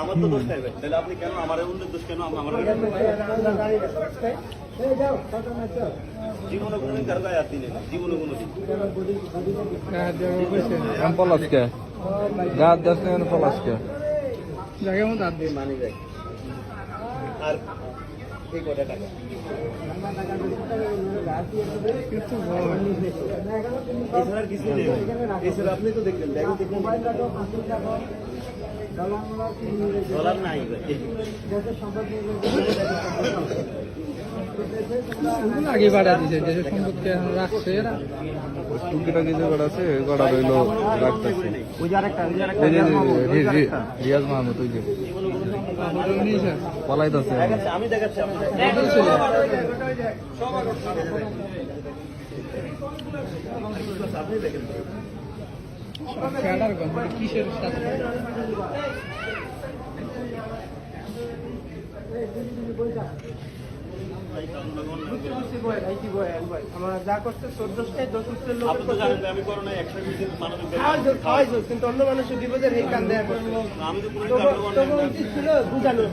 আমার তো দোষ নাই ভাই, তাহলে আপনি কেন আমার অন্যের দোষ কেন আমার জীবনে কোনোদিন কারো গায়ে হাত দিলেন জীবনে কোনোদিন পলাশকে গাছ দাস নেই পলাশকে জায়গার মধ্যে হাত দিয়ে মানি যায় আর এই কটা টাকা এছাড়া কিছু নেই এছাড়া আপনি তো দেখলেন ব্যাগ দেখলেন ডলার নাই আগে বাড়া দিছে দেশের সম্পদকে এখন রাখছে এরা টুকিটাকি যে গড়া আছে গড়া রইল রাখতেছে রিয়াজ মাহমুদ ওই যে পলাইতেছে আমি দেখাচ্ছি আপনি দেখেন কিসের সাথে আমরা যা করছে 14টায় 10 লোক আমি করোনা 120 দিন মানবিক খাওয়াইছো কিন্তু অন্য মানুষের বিপদের এই কান দেয়া করছে আমি তো পুরো ছিল বুঝানো